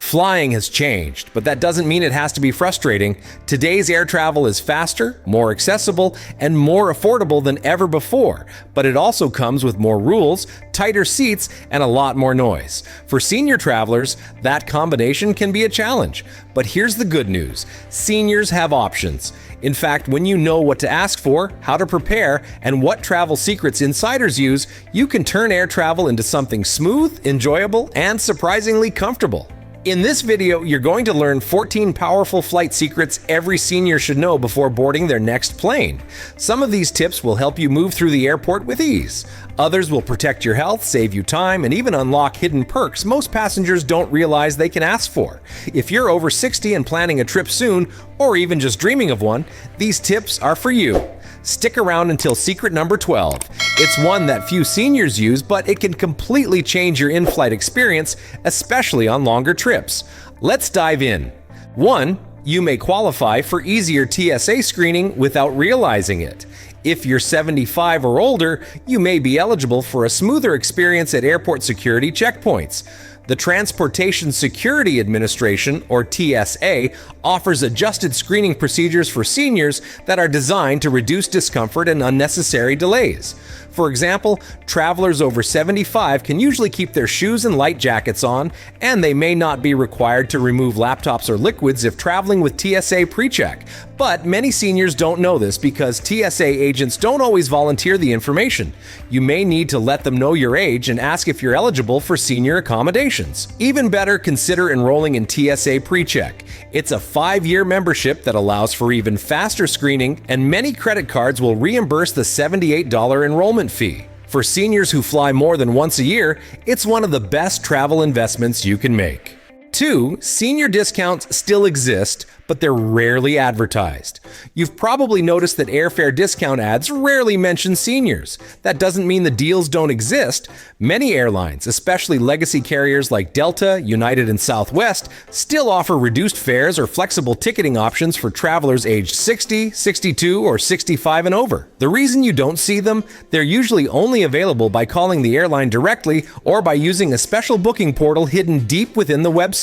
Flying has changed, but that doesn't mean it has to be frustrating. Today's air travel is faster, more accessible, and more affordable than ever before, but it also comes with more rules, tighter seats, and a lot more noise. For senior travelers, that combination can be a challenge. But here's the good news: seniors have options. In fact, when you know what to ask for, how to prepare, and what travel secrets insiders use, you can turn air travel into something smooth, enjoyable, and surprisingly comfortable. In this video, you're going to learn 14 powerful flight secrets every senior should know before boarding their next plane. Some of these tips will help you move through the airport with ease. Others will protect your health, save you time, and even unlock hidden perks most passengers don't realize they can ask for. If you're over 60 and planning a trip soon, or even just dreaming of one, these tips are for you. Stick around until secret number 12. It's one that few seniors use, but it can completely change your in-flight experience, especially on longer trips. Let's dive in. 1. You may qualify for easier TSA screening without realizing it. If you're 75 or older, you may be eligible for a smoother experience at airport security checkpoints. The Transportation Security Administration, or TSA, offers adjusted screening procedures for seniors that are designed to reduce discomfort and unnecessary delays. For example, travelers over 75 can usually keep their shoes and light jackets on, and they may not be required to remove laptops or liquids if traveling with TSA PreCheck. But many seniors don't know this because TSA agents don't always volunteer the information. You may need to let them know your age and ask if you're eligible for senior accommodations. Even better, consider enrolling in TSA PreCheck. It's a 5-year membership that allows for even faster screening, and many credit cards will reimburse the $78 enrollment fee. For seniors who fly more than once a year, it's one of the best travel investments you can make. 2. Senior discounts still exist, but they're rarely advertised. You've probably noticed that airfare discount ads rarely mention seniors. That doesn't mean the deals don't exist. Many airlines, especially legacy carriers like Delta, United, and Southwest, still offer reduced fares or flexible ticketing options for travelers aged 60, 62, or 65 and over. The reason you don't see them? They're usually only available by calling the airline directly or by using a special booking portal hidden deep within the website.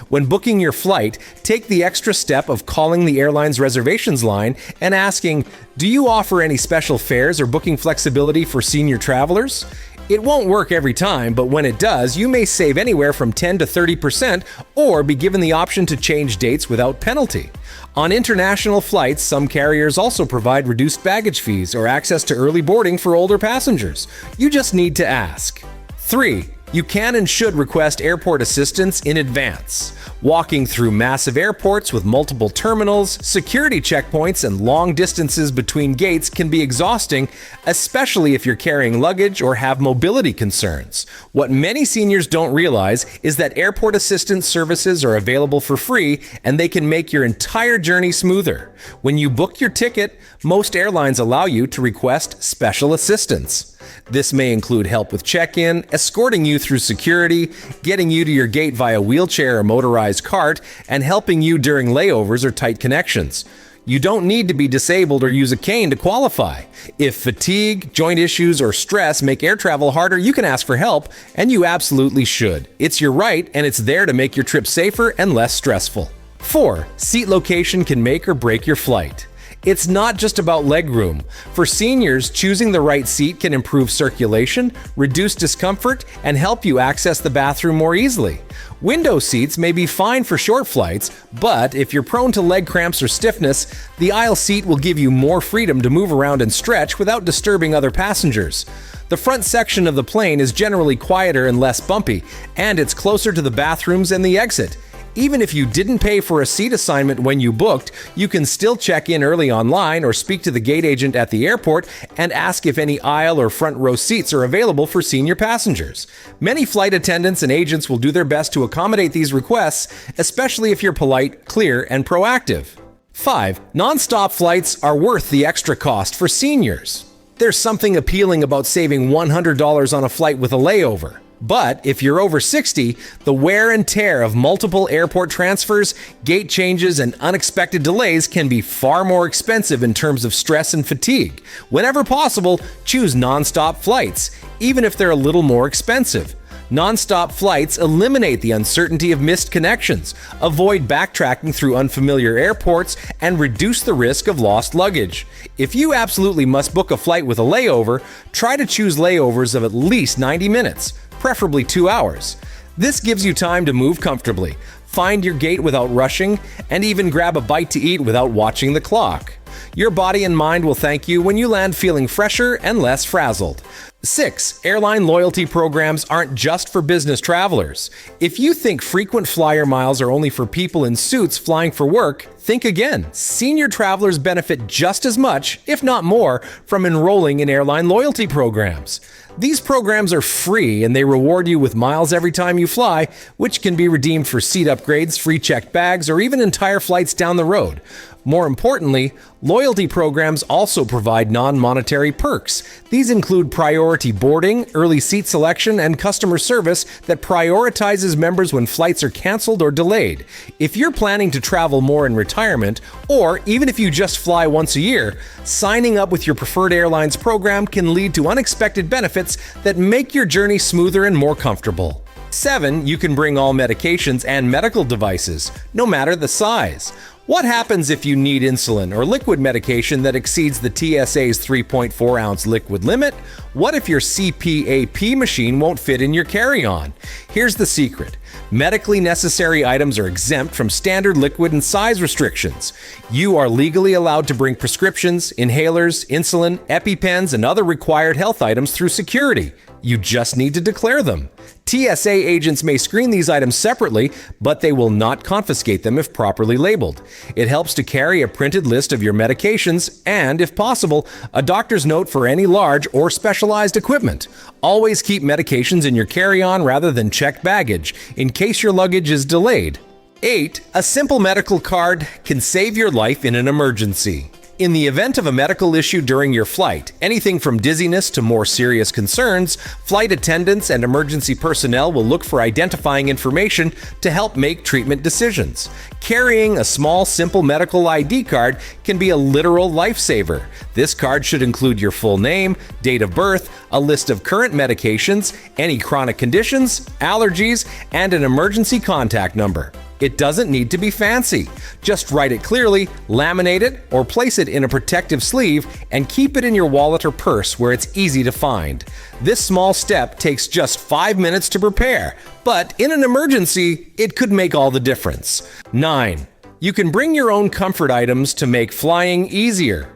When booking your flight, take the extra step of calling the airline's reservations line and asking, "Do you offer any special fares or booking flexibility for senior travelers?" It won't work every time, but when it does, you may save anywhere from 10 to 30% or be given the option to change dates without penalty. On international flights, some carriers also provide reduced baggage fees or access to early boarding for older passengers. You just need to ask. 3. You can and should request airport assistance in advance. Walking through massive airports with multiple terminals, security checkpoints, and long distances between gates can be exhausting, especially if you're carrying luggage or have mobility concerns. What many seniors don't realize is that airport assistance services are available for free, and they can make your entire journey smoother. When you book your ticket, most airlines allow you to request special assistance. This may include help with check-in, escorting you through security, getting you to your gate via wheelchair or motorized cart, and helping you during layovers or tight connections. You don't need to be disabled or use a cane to qualify. If fatigue, joint issues, or stress make air travel harder, you can ask for help, and you absolutely should. It's your right, and it's there to make your trip safer and less stressful. 4. Seat location can make or break your flight. It's not just about legroom. For seniors, choosing the right seat can improve circulation, reduce discomfort, and help you access the bathroom more easily. Window seats may be fine for short flights, but if you're prone to leg cramps or stiffness, the aisle seat will give you more freedom to move around and stretch without disturbing other passengers. The front section of the plane is generally quieter and less bumpy, and it's closer to the bathrooms and the exit. Even if you didn't pay for a seat assignment when you booked, you can still check in early online or speak to the gate agent at the airport and ask if any aisle or front row seats are available for senior passengers. Many flight attendants and agents will do their best to accommodate these requests, especially if you're polite, clear, and proactive. 5. Non-stop flights are worth the extra cost for seniors. There's something appealing about saving $100 on a flight with a layover. But if you're over 60, the wear and tear of multiple airport transfers, gate changes, and unexpected delays can be far more expensive in terms of stress and fatigue. Whenever possible, choose non-stop flights, even if they're a little more expensive. Non-stop flights eliminate the uncertainty of missed connections, avoid backtracking through unfamiliar airports, and reduce the risk of lost luggage. If you absolutely must book a flight with a layover, try to choose layovers of at least 90 minutes, preferably 2 hours. This gives you time to move comfortably, find your gate without rushing, and even grab a bite to eat without watching the clock. Your body and mind will thank you when you land feeling fresher and less frazzled. 6. Airline loyalty programs aren't just for business travelers. If you think frequent flyer miles are only for people in suits flying for work, think again. Senior travelers benefit just as much, if not more, from enrolling in airline loyalty programs. These programs are free and they reward you with miles every time you fly, which can be redeemed for seat upgrades, free checked bags, or even entire flights down the road. More importantly, loyalty programs also provide non-monetary perks. These include priority boarding, early seat selection, and customer service that prioritizes members when flights are canceled or delayed. If you're planning to travel more in retirement, or even if you just fly once a year, signing up with your preferred airline's program can lead to unexpected benefits that make your journey smoother and more comfortable. 7. You can bring all medications and medical devices, no matter the size. What happens if you need insulin or liquid medication that exceeds the TSA's 3.4-ounce liquid limit? What if your CPAP machine won't fit in your carry-on? Here's the secret. Medically necessary items are exempt from standard liquid and size restrictions. You are legally allowed to bring prescriptions, inhalers, insulin, EpiPens, and other required health items through security. You just need to declare them. TSA agents may screen these items separately, but they will not confiscate them if properly labeled. It helps to carry a printed list of your medications and, if possible, a doctor's note for any large or specialized equipment. Always keep medications in your carry-on rather than checked baggage, in case your luggage is delayed. 8. A simple medical card can save your life in an emergency. In the event of a medical issue during your flight, anything from dizziness to more serious concerns, flight attendants and emergency personnel will look for identifying information to help make treatment decisions. Carrying a small, simple medical ID card can be a literal lifesaver. This card should include your full name, date of birth, a list of current medications, any chronic conditions, allergies, and an emergency contact number. It doesn't need to be fancy. Just write it clearly, laminate it, or place it in a protective sleeve and keep it in your wallet or purse where it's easy to find. This small step takes just 5 minutes to prepare, but in an emergency, it could make all the difference. 9. You can bring your own comfort items to make flying easier.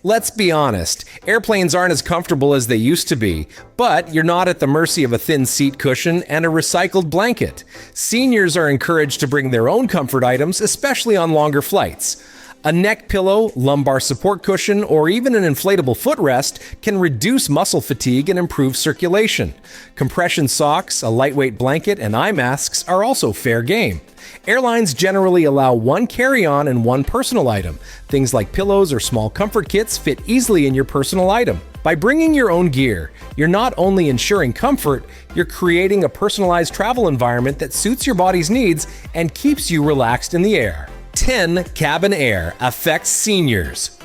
Let's be honest, airplanes aren't as comfortable as they used to be, but you're not at the mercy of a thin seat cushion and a recycled blanket. Seniors are encouraged to bring their own comfort items, especially on longer flights. A neck pillow, lumbar support cushion, or even an inflatable footrest can reduce muscle fatigue and improve circulation. Compression socks, a lightweight blanket, and eye masks are also fair game. Airlines generally allow one carry-on and one personal item. Things like pillows or small comfort kits fit easily in your personal item. By bringing your own gear, you're not only ensuring comfort, you're creating a personalized travel environment that suits your body's needs and keeps you relaxed in the air. 10. Cabin air affects seniors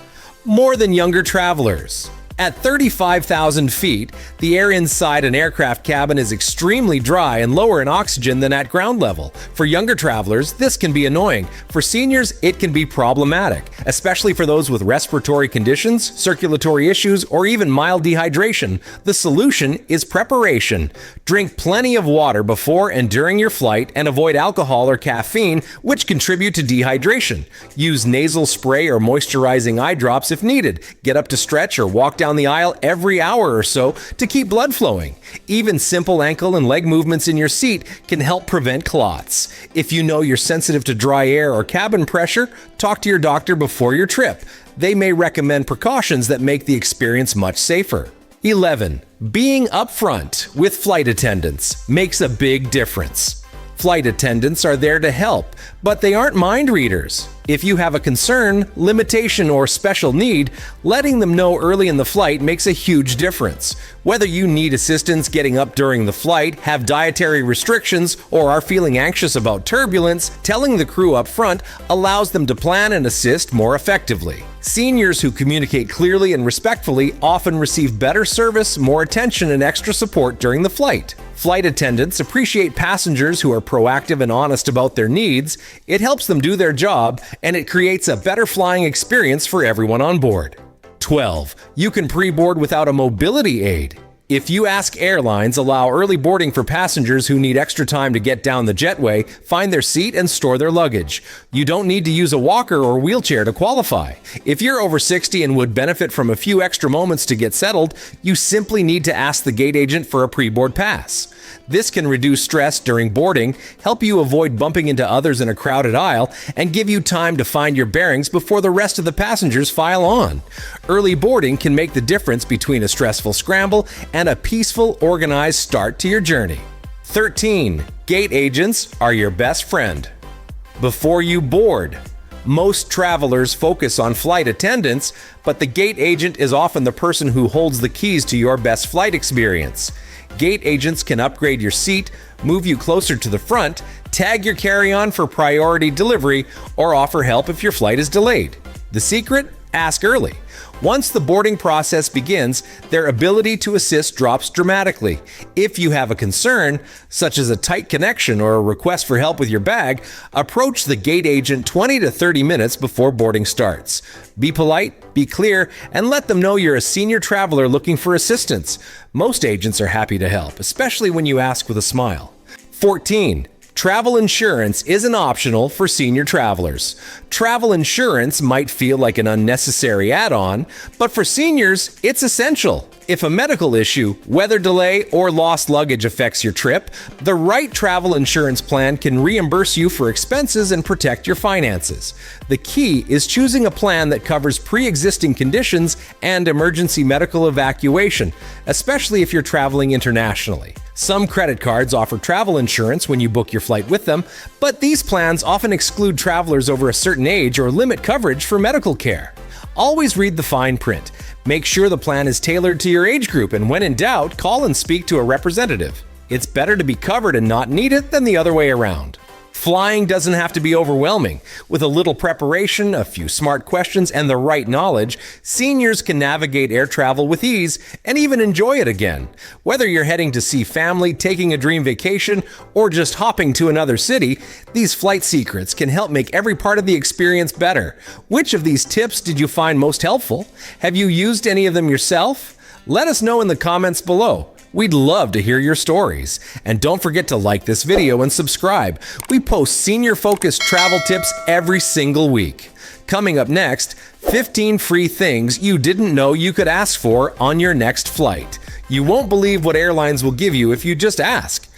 more than younger travelers. At 35,000 feet, the air inside an aircraft cabin is extremely dry and lower in oxygen than at ground level. For younger travelers, this can be annoying. For seniors, it can be problematic, especially for those with respiratory conditions, circulatory issues, or even mild dehydration. The solution is preparation. Drink plenty of water before and during your flight and avoid alcohol or caffeine, which contribute to dehydration. Use nasal spray or moisturizing eye drops if needed. Get up to stretch or walk down the aisle every hour or so to keep blood flowing. Even simple ankle and leg movements in your seat can help prevent clots. If you know you're sensitive to dry air or cabin pressure, talk to your doctor before your trip. They may recommend precautions that make the experience much safer. 11. Being upfront with flight attendants makes a big difference. Flight attendants are there to help, but they aren't mind readers. If you have a concern, limitation, or special need, letting them know early in the flight makes a huge difference. Whether you need assistance getting up during the flight, have dietary restrictions, or are feeling anxious about turbulence, telling the crew up front allows them to plan and assist more effectively. Seniors who communicate clearly and respectfully often receive better service, more attention, and extra support during the flight. Flight attendants appreciate passengers who are proactive and honest about their needs. It helps them do their job, and it creates a better flying experience for everyone on board. 12. You can pre-board without a mobility aid. If you ask airlines, allow early boarding for passengers who need extra time to get down the jetway, find their seat, and store their luggage. You don't need to use a walker or wheelchair to qualify. If you're over 60 and would benefit from a few extra moments to get settled, you simply need to ask the gate agent for a pre-board pass. This can reduce stress during boarding, help you avoid bumping into others in a crowded aisle, and give you time to find your bearings before the rest of the passengers file on. Early boarding can make the difference between a stressful scramble and a peaceful, organized start to your journey. 13. Gate agents are your best friend. Before you board, most travelers focus on flight attendants, but the gate agent is often the person who holds the keys to your best flight experience. Gate agents can upgrade your seat, move you closer to the front, tag your carry-on for priority delivery, or offer help if your flight is delayed. The secret? Ask early. Once the boarding process begins, their ability to assist drops dramatically. If you have a concern, such as a tight connection or a request for help with your bag, approach the gate agent 20 to 30 minutes before boarding starts. Be polite, be clear, and let them know you're a senior traveler looking for assistance. Most agents are happy to help, especially when you ask with a smile. 14. Travel insurance isn't optional for senior travelers. Travel insurance might feel like an unnecessary add-on, but for seniors, it's essential. If a medical issue, weather delay, or lost luggage affects your trip, the right travel insurance plan can reimburse you for expenses and protect your finances. The key is choosing a plan that covers pre-existing conditions and emergency medical evacuation, especially if you're traveling internationally. Some credit cards offer travel insurance when you book your flight with them, but these plans often exclude travelers over a certain age or limit coverage for medical care. Always read the fine print. Make sure the plan is tailored to your age group, and when in doubt, call and speak to a representative. It's better to be covered and not need it than the other way around. Flying doesn't have to be overwhelming. With a little preparation, a few smart questions, and the right knowledge, seniors can navigate air travel with ease and even enjoy it again. Whether you're heading to see family, taking a dream vacation, or just hopping to another city, these flight secrets can help make every part of the experience better. Which of these tips did you find most helpful? Have you used any of them yourself? Let us know in the comments below. We'd love to hear your stories. And don't forget to like this video and subscribe. We post senior-focused travel tips every single week. Coming up next, 15 free things you didn't know you could ask for on your next flight. You won't believe what airlines will give you if you just ask.